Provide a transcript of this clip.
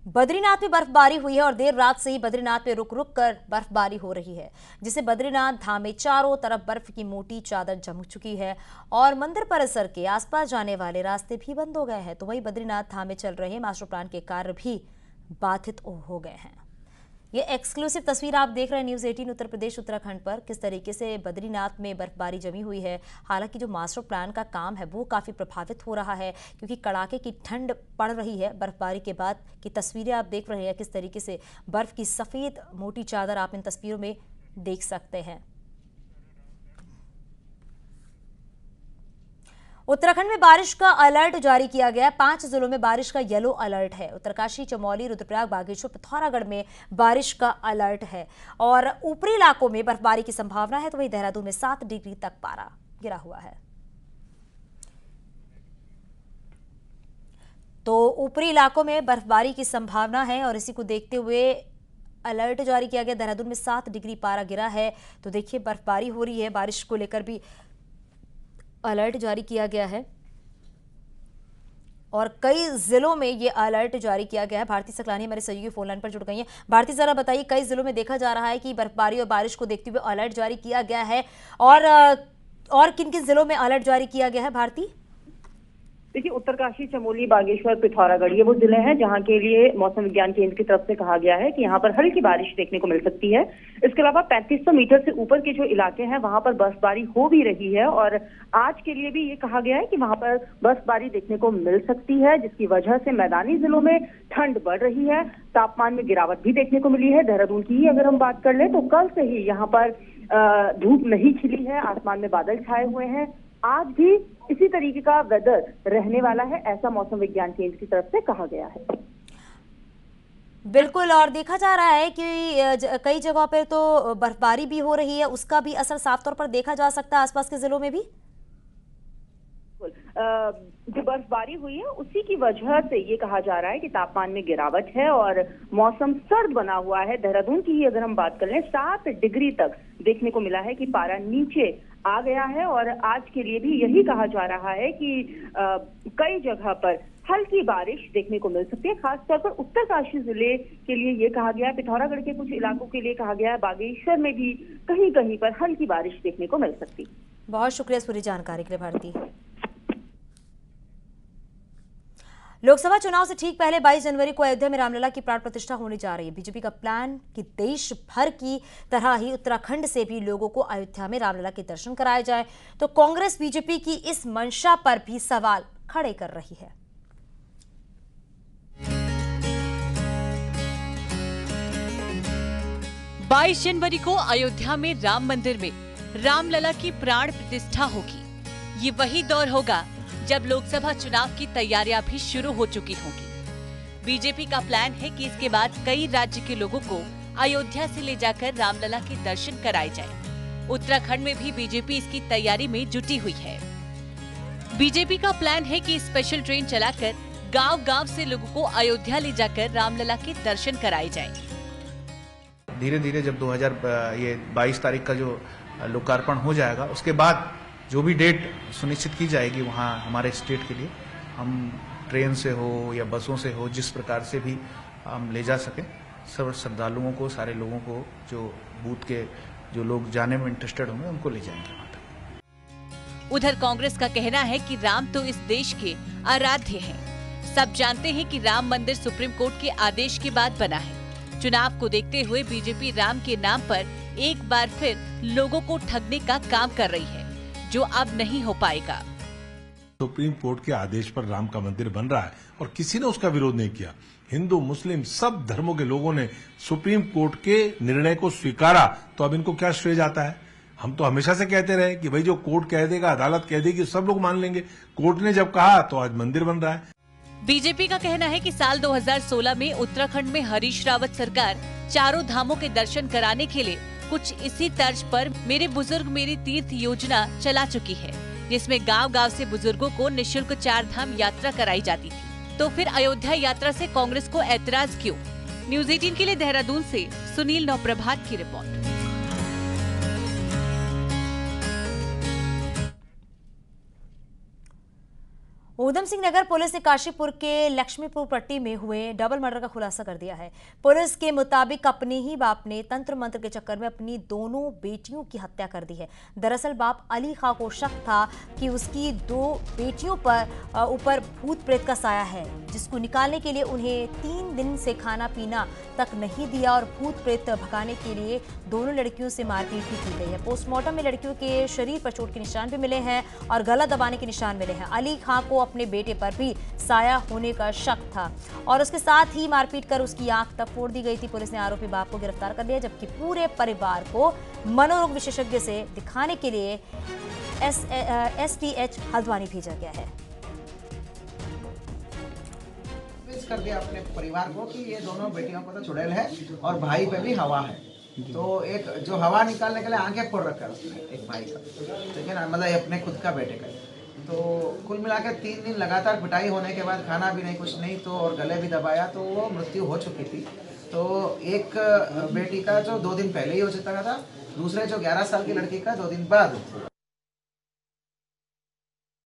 बद्रीनाथ में बर्फबारी हुई है और देर रात से ही बद्रीनाथ में रुक रुक कर बर्फबारी हो रही है, जिससे बद्रीनाथ धाम में चारों तरफ बर्फ की मोटी चादर जम चुकी है और मंदिर परिसर के आसपास जाने वाले रास्ते भी बंद हो गए हैं। तो वहीं बद्रीनाथ धाम में चल रहे मास्टर प्लान के कार्य भी बाधित हो गए हैं। ये एक्सक्लूसिव तस्वीर आप देख रहे हैं न्यूज़ 18 उत्तर प्रदेश उत्तराखंड पर, किस तरीके से बद्रीनाथ में बर्फबारी जमी हुई है। हालांकि जो मास्टर प्लान का काम है वो काफ़ी प्रभावित हो रहा है, क्योंकि कड़ाके की ठंड पड़ रही है। बर्फबारी के बाद की तस्वीरें आप देख रहे हैं, किस तरीके से बर्फ की सफ़ेद मोटी चादर आप इन तस्वीरों में देख सकते हैं। उत्तराखंड में बारिश का अलर्ट जारी किया गया है। 5 जिलों में बारिश का येलो अलर्ट है। उत्तरकाशी, चमोली, रुद्रप्रयाग, बागेश्वर, पिथौरागढ़ में बारिश का अलर्ट है और ऊपरी इलाकों में बर्फबारी की संभावना है। तो वहीं देहरादून में 7 डिग्री तक पारा गिरा हुआ है। तो ऊपरी इलाकों में बर्फबारी की संभावना है और इसी को देखते हुए अलर्ट जारी किया गया। देहरादून में 7 डिग्री पारा गिरा है। तो देखिए, बर्फबारी हो रही है, बारिश को लेकर भी अलर्ट जारी किया गया है और कई जिलों में ये अलर्ट जारी किया गया है। भारती सकलानी हमारे सहयोगी फोन लाइन पर जुड़ गई हैं। भारती, जरा बताइए, कई जिलों में देखा जा रहा है कि बर्फबारी और बारिश को देखते हुए अलर्ट जारी किया गया है और किन किन जिलों में अलर्ट जारी किया गया है? भारती, देखिए, उत्तरकाशी, चमोली, बागेश्वर, पिथौरागढ़ ये वो जिले हैं जहां के लिए मौसम विज्ञान केंद्र की तरफ से कहा गया है कि यहाँ पर हल्की बारिश देखने को मिल सकती है। इसके अलावा 3500 मीटर से ऊपर के जो इलाके हैं वहां पर बर्फबारी हो भी रही है और आज के लिए भी ये कहा गया है कि वहां पर बर्फबारी देखने को मिल सकती है, जिसकी वजह से मैदानी जिलों में ठंड बढ़ रही है। तापमान में गिरावट भी देखने को मिली है। देहरादून की अगर हम बात कर ले तो कल से ही यहाँ पर धूप नहीं खिली है, आसमान में बादल छाए हुए हैं। आज भी इसी तरीके का वेदर रहने वाला है, ऐसा मौसम विज्ञान केंद्र की तरफ से कहा गया है। बिल्कुल, और देखा जा रहा है कि कई जगहों पर तो बर्फबारी भी हो रही है, उसका भी असर साफ तौर पर देखा जा सकता है आसपास के जिलों में भी। जो बर्फबारी हुई है उसी की वजह से ये कहा जा रहा है कि तापमान में गिरावट है और मौसम सर्द बना हुआ है। देहरादून की ही अगर हम बात कर लें, 7 डिग्री तक देखने को मिला है कि पारा नीचे आ गया है और आज के लिए भी यही कहा जा रहा है कि कई जगह पर हल्की बारिश देखने को मिल सकती है। खासतौर पर उत्तरकाशी जिले के लिए ये कहा गया है, पिथौरागढ़ के कुछ इलाकों के लिए कहा गया है, बागेश्वर में भी कहीं कहीं पर हल्की बारिश देखने को मिल सकती है। बहुत शुक्रिया इस पूरी जानकारी के लिए भारती। लोकसभा चुनाव से ठीक पहले 22 जनवरी को अयोध्या में रामलला की प्राण प्रतिष्ठा होने जा रही है। बीजेपी का प्लान कि देश भर की तरह ही उत्तराखंड से भी लोगों को अयोध्या में रामलला के दर्शन कराए जाए, तो कांग्रेस बीजेपी की इस मंशा पर भी सवाल खड़े कर रही है। बाईस जनवरी को अयोध्या में राम मंदिर में रामलला की प्राण प्रतिष्ठा होगी। ये वही दौर होगा जब लोकसभा चुनाव की तैयारियां भी शुरू हो चुकी होंगी। बीजेपी का प्लान है कि इसके बाद कई राज्य के लोगों को अयोध्या से ले जाकर रामलला के दर्शन कराए जाए। उत्तराखंड में भी बीजेपी इसकी तैयारी में जुटी हुई है। बीजेपी का प्लान है कि स्पेशल ट्रेन चलाकर गांव-गांव से लोगों को अयोध्या ले जाकर रामलला के दर्शन कराए जाए। धीरे धीरे जब 22 तारीख का जो लोकार्पण हो जाएगा, उसके बाद जो भी डेट सुनिश्चित की जाएगी वहाँ हमारे स्टेट के लिए, हम ट्रेन से हो या बसों से हो, जिस प्रकार से भी हम ले जा सकें, सब श्रद्धालुओं को, सारे लोगों को, जो बूथ के जो लोग जाने में इंटरेस्टेड होंगे उनको ले जाएंगे वहाँ तक। उधर कांग्रेस का कहना है कि राम तो इस देश के आराध्य हैं। सब जानते हैं कि राम मंदिर सुप्रीम कोर्ट के आदेश के बाद बना है। चुनाव को देखते हुए बीजेपी राम के नाम पर एक बार फिर लोगों को ठगने का काम कर रही है, जो अब नहीं हो पाएगा। सुप्रीम कोर्ट के आदेश पर राम का मंदिर बन रहा है और किसी ने उसका विरोध नहीं किया। हिंदू, मुस्लिम सब धर्मों के लोगों ने सुप्रीम कोर्ट के निर्णय को स्वीकारा, तो अब इनको क्या श्रेय जाता है? हम तो हमेशा से कहते रहे कि भाई जो कोर्ट कह देगा, अदालत कह देगी, सब लोग मान लेंगे। कोर्ट ने जब कहा तो आज मंदिर बन रहा है। बीजेपी का कहना है कि साल 2016 में उत्तराखंड में हरीश रावत सरकार चारों धामों के दर्शन कराने के लिए कुछ इसी तर्ज पर मेरे बुजुर्ग मेरी तीर्थ योजना चला चुकी है, जिसमें गांव-गांव से बुजुर्गों को निःशुल्क 4 धाम यात्रा कराई जाती थी। तो फिर अयोध्या यात्रा से कांग्रेस को ऐतराज क्यों? न्यूज़ 18 के लिए देहरादून से सुनील नौप्रभात की रिपोर्ट। ऊधम सिंह नगर पुलिस ने काशीपुर के लक्ष्मीपुर पट्टी में हुए डबल मर्डर का खुलासा कर दिया है। पुलिस के मुताबिक अपने ही बाप ने तंत्र मंत्र के चक्कर में अपनी दोनों बेटियों की हत्या कर दी है। दरअसल बाप अली खां को शक था कि उसकी 2 बेटियों पर ऊपर भूत प्रेत का साया है, जिसको निकालने के लिए उन्हें 3 दिन से खाना पीना तक नहीं दिया और भूत प्रेत भगाने के लिए दोनों लड़कियों से मारपीट भी की गई है। पोस्टमार्टम में लड़कियों के शरीर पर चोट के निशान भी मिले हैं और गला दबाने के निशान मिले हैं। अली खां को अपने बेटे पर भी साया होने का शक था और उसके साथ ही मारपीट कर उसकी आंख तक फोड़ दी गई थी। पुलिस ने आरोपी बाप को गिरफ्तार कर लिया, जबकि पूरे परिवार को मनोरोग विशेषज्ञ से दिखाने के लिए STH हल्द्वानी भेजा गया है। कर दिया अपने परिवार को कि ये दोनों बेटियों को तो चुड़ैल है और भाई पे भी हवा है, तो एक जो हवा निकालने के लिए आंखें फोड़ रखा है उसने एक भाई का, ठीक है ना, मतलब अपने खुद का बेटे का। तो कुल मिलाकर 3 दिन लगातार पिटाई होने के बाद खाना भी नहीं कुछ नहीं तो और गले भी दबाया तो वो मृत्यु हो चुकी थी। तो एक बेटी का जो 2 दिन पहले ही हो चुका था, दूसरे जो 11 साल की लड़की का 2 दिन बाद